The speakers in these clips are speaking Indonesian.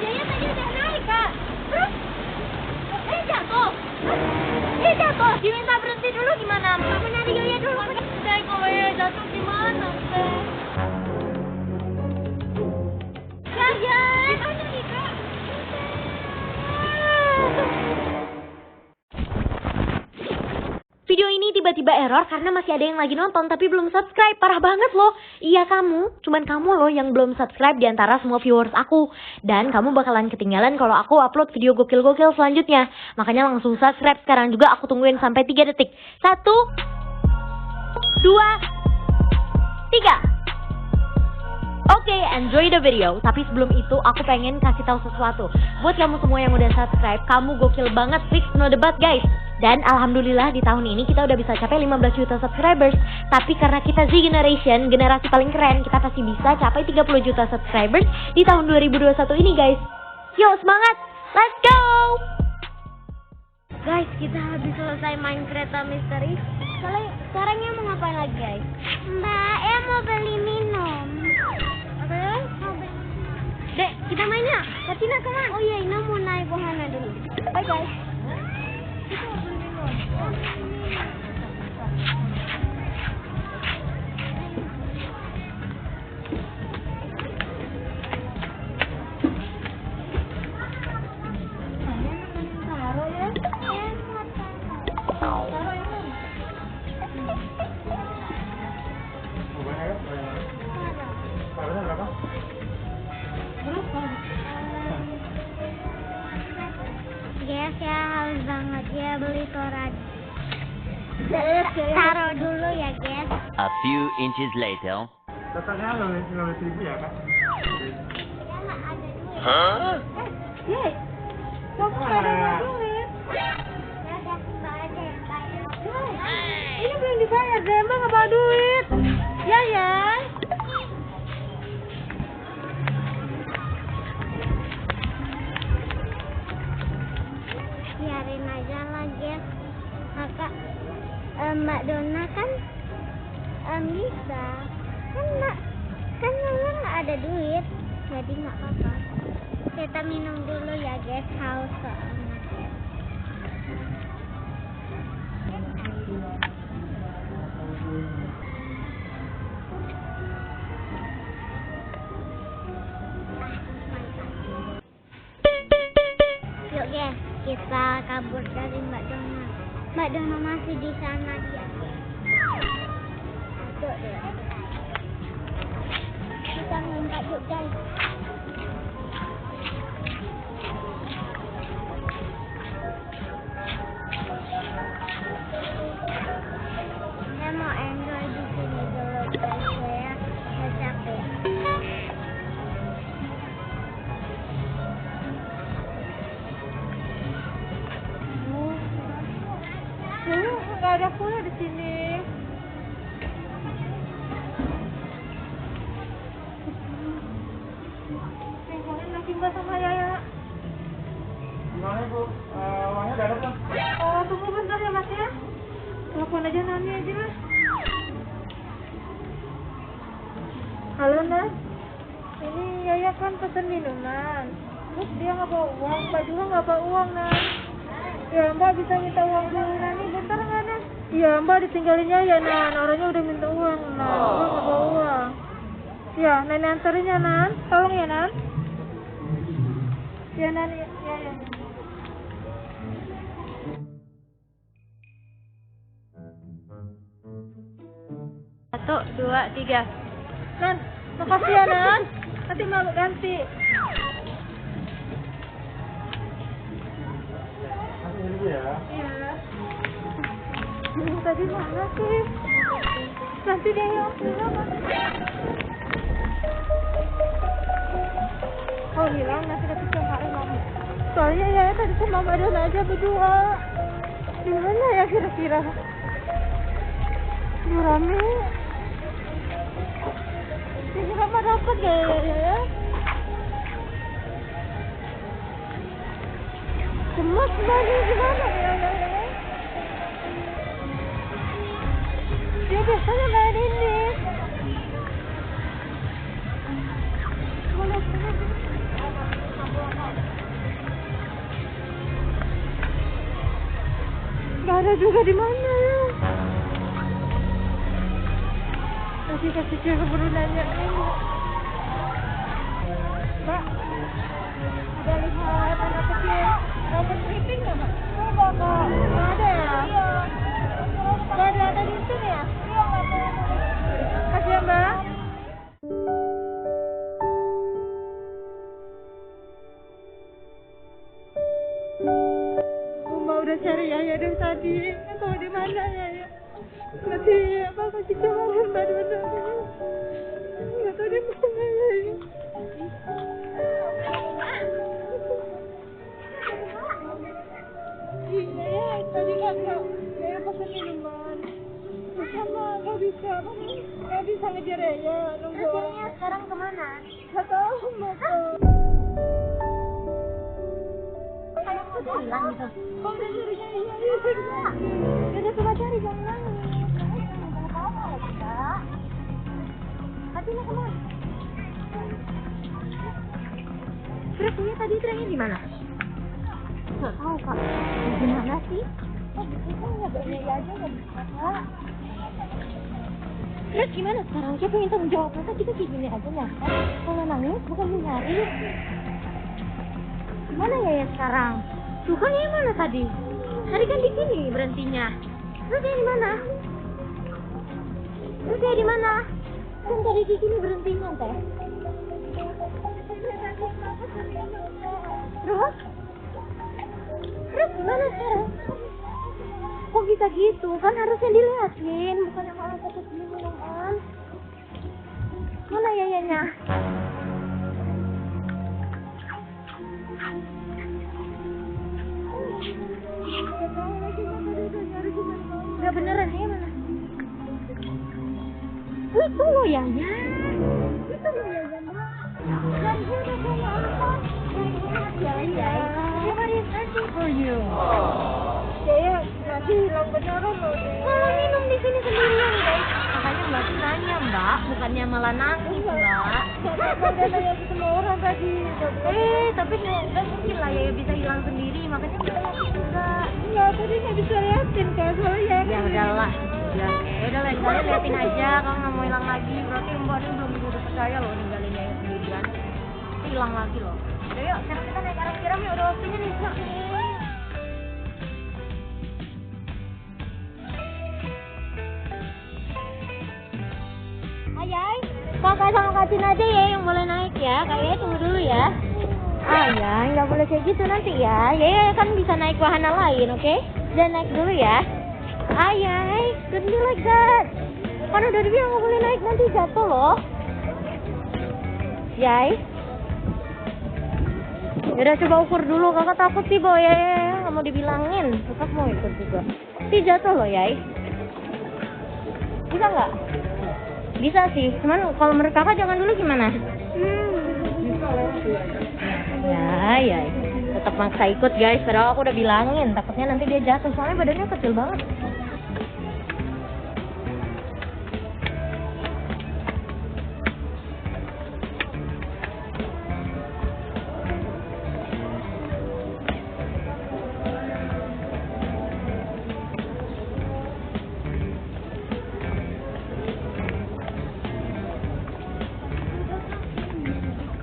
Dia tadi udah naik, Kak. Terus jatuh. Dia jatuh. Diminta berhenti dulu gimana? Kamu nyari Yoya dulu. Saya kalau Yoya jatuh gimana, Teh? Yaya. Gimana nih, Kak? Video ini tiba-tiba error karena masih ada yang lagi nonton tapi belum subscribe. Parah banget loh. Iya kamu, cuman kamu loh yang belum subscribe di antara semua viewers aku. Dan kamu bakalan ketinggalan kalau aku upload video gokil-gokil selanjutnya. Makanya langsung subscribe sekarang juga, aku tungguin sampai 3 detik. 1 2 3. Oke, enjoy the video. Tapi sebelum itu aku pengen kasih tahu sesuatu. Buat kamu semua yang udah subscribe, kamu gokil banget, fix no debat guys. Dan alhamdulillah di tahun ini kita udah bisa capai 15 juta subscribers. Tapi karena kita Z Generation, generasi paling keren, kita pasti bisa capai 30 juta subscribers di tahun 2021 ini guys. Yuk semangat, let's go! Guys, kita habis selesai main kereta misteri. Sekarangnya mau ngapain lagi guys? Mbak, mau beli minum. Apa ya? Mau beli. Dek, kita mainnya. Katina kemana? Oh iya, Ina mau naik wahana dulu. Bye guys. Guys, ya haus banget ya beli toran. Taruh dulu ya guys. A few inches later. Totalnya 15.000 ya kak? Huh? Yeay. Kamu gak ada duit. Ya udah, Mbak aja yang bayar. Ini belum dibayar, Demba nggak bawa duit. Ya ya. Biarin aja lah guys. Kakak, Mbak Dona kan bisa. Kan Nyonya nggak ada duit, jadi nggak apa-apa. Kita minum dulu ya guys, haus banget. Yuk guys, kita kabur dari Mbak Dona. Mbak Dona masih di sana dia. Yuk deh. Kita ngumpet yuk guys. Saya mau enjoy di sini dulu guys ya. Saya capek. Nggak ada pula di sini. Pengen lagi Mbak sama Yaya. Gimana bu? Uangnya udah ada belum? Oh, tunggu bentar ya Mas ya. Telepon aja Nani aja Mas. Halo Nas. Ini Yaya kan pesen minuman. Terus dia nggak bawa uang, Mbak juga nggak bawa uang Nas. Ya Mbak bisa minta uang dulu Nani, bentar nggak Nas? Iya Mbak ditinggalinnya ya Nan, orangnya udah minta uang Nan, Mbak nggak bawa uang. Ya Nani anterin ya Nan, tolong ya Nan. Ya Nan, ya. 1, 2, 3. Nan, makasih ya Nan. Nanti mau ganti. Masih dulu ya. Iya. Tadi mana sih? Nanti dia yang bilang. Oh hilang, nanti kita cari mama. Soalnya ya tadi sama Mama Dona aja berdua. Di mana ya kira-kira? Di rame. Kira-kira mah dapat gak ya? Cemas lagi gimana ya? Dia biasanya main ini. Boleh. tahu juga di mana. Kasih dia keburu nanya. Mbak, ada lihat anak kecil robot sleeping nggak, Mbak? Enggak, Kak. Nggak ada ya? Iya. Nggak ada di sini ya? Iya, nggak ada. Kasih ya, Mbak. Mama udah cari Yaya dari tadi. Nggak tahu di mana Yaya. Kasih kemarin benar-benar. Nggak tahu di mana Yaya. Iya, tadi kan Yaya pesan minuman. Sama nggak bisa ngejar Yaya. Nunggu. Akhirnya sekarang kemana? Nggak tahu, Mama. Udah hilang gitu. Kok udah carinya iya. Udah coba cari, jangan nangis. Jangan apa-apa ya, Kak. Hatinya kemana? Terus punya tadi trennya di mana? Nggak tahu, Kak. Di mana sih? Oh, kita nggak bernyanyi aja nggak bisa, Kak. Terus gimana sekarang? Siapa yang tanggung jawab? Masa kita kayak gini aja ya? Kalau nangis bukan nyari. Gimana ya sekarang? Tuh kan yang mana tadi? Tadi kan di sini berhentinya. Terus dia di mana? Terus dia di mana? Kan tadi di sini berhentinya, Teh. Terus? Terus gimana sekarang? Kok bisa gitu? Kan harusnya dilihatin, bukannya malah fokus dulu kan? Mana Yayanya? Gak beneran ya mana? Itu lo Yaya. Itu lo Yaya, Mbak. Dan gue udah kayak apa? Yaya. Everybody is searching for you. Yaya, masih hilang beneran loh. Kalau minum di sini sendirian, guys. Makanya Mbak tuh nanya, Mbak. Bukannya malah nangis, Mbak. Udah nanya ke semua orang tadi. Tapi nggak mungkin lah Yaya bisa hilang sendiri. Makanya kita nangis juga. Enggak, tadi nggak bisa liatin kan. Soalnya ya udahlah. Ya udahlah, kalian liatin aja. Kalau nggak mau hilang lagi, berarti Mbak ini belum udah percaya loh ninggalin Yaya sendirian. Hilang lagi loh. Udah yuk, sekarang kita naik arah siram ya. Udah waktunya nih, Mbak. Ayai, Kakak sama Kak Cina aja ya yang boleh naik ya. Kayaknya tunggu dulu ya. Ayai, nggak boleh kayak gitu nanti ya. Ya kan bisa naik wahana lain, oke? Dan naik dulu ya. Ayai, don't be like that. Kan udah dibilang nggak boleh naik, nanti jatuh loh. Yai. Yaudah coba ukur dulu, kakak takut sih boy ya. Nggak mau dibilangin, kakak mau ikut juga. Nanti jatuh loh Yai. Bisa nggak? Bisa sih, cuman kalau menurut kakak jangan dulu gimana? Ya, tetap maksa ikut guys, padahal aku udah bilangin, takutnya nanti dia jatuh, soalnya badannya kecil banget.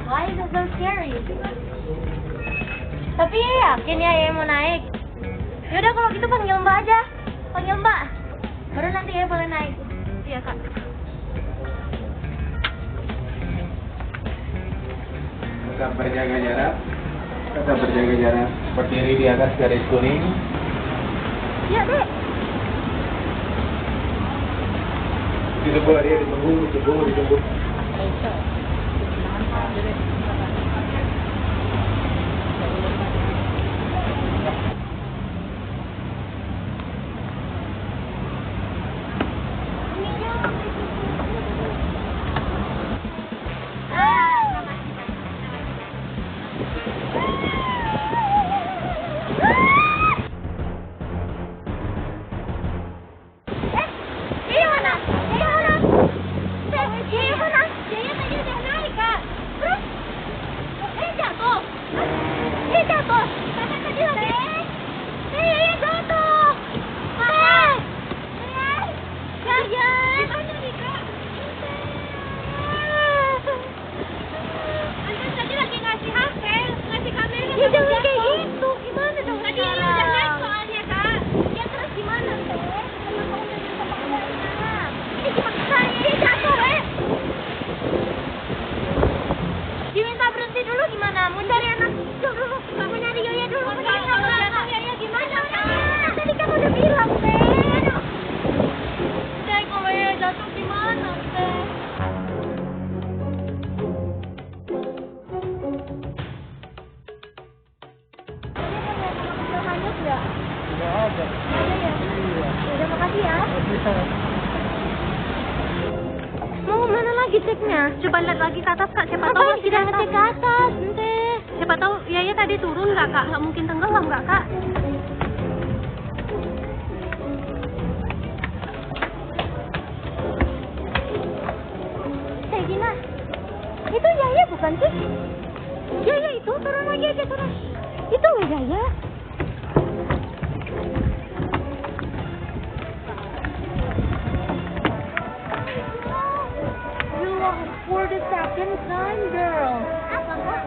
Why is it so scary? Tapi yakin ya mau naik. Yaudah kalau gitu panggil Mbak aja. Panggil Mbak. Baru nanti ya boleh naik. Iya Kak. Tetap berjaga jarak. Tetap berjaga jarak. Berdiri di atas garis kuning. Iya Dek. Ditunggu dia, ditunggu. ada. Udah, makasih ya. Mau kemana lagi tripnya? Coba lihat lagi ke atas kak, siapa tahu Ngapain masih kita di ngecek atas. ke atas, ente? Siapa tahu Yaya tadi turun nggak kak? Nggak mungkin tenggelam nggak kak? Gina, itu Yaya bukan sih? Yaya itu, turun lagi aja, turun. Itu loh Yaya. You are for the second time, girl. Apa kak?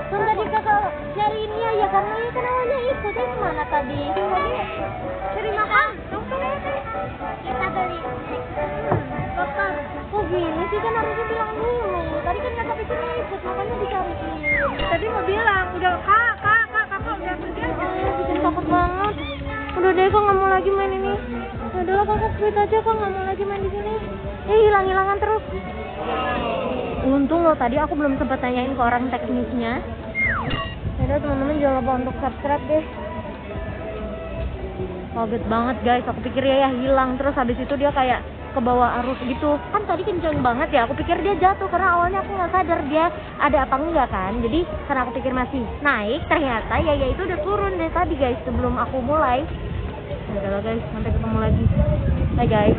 Kan tadi kakak nyariin Yaya karena Yaya kan awalnya ikut. Dia kemana tadi? Cari makan. Kita beli. Kakak, kok gini sih, kan harusnya bilang dulu. Tadi kan kakak pikirnya ikut, makanya dicariin. Tadi mau bilang udah kakak udah pergi aja. Bikin takut banget. Udah deh, kok nggak mau lagi main ini. Udah lah, kakak quit aja, kok nggak mau lagi main di sini. Hilang-hilangan terus. Untung loh tadi aku belum sempat tanyain ke orang teknisnya. Yaudah teman-teman, jangan lupa untuk subscribe deh. Kaget banget guys, aku pikir ya hilang, terus habis itu dia kayak ke bawah arus gitu. Kan tadi kenceng banget ya, aku pikir dia jatuh karena awalnya aku nggak sadar dia ada apa enggak kan. Jadi karena aku pikir masih naik, ternyata Yaya itu udah turun dari tadi guys sebelum aku mulai. Udah lah guys, sampai ketemu lagi. Bye guys.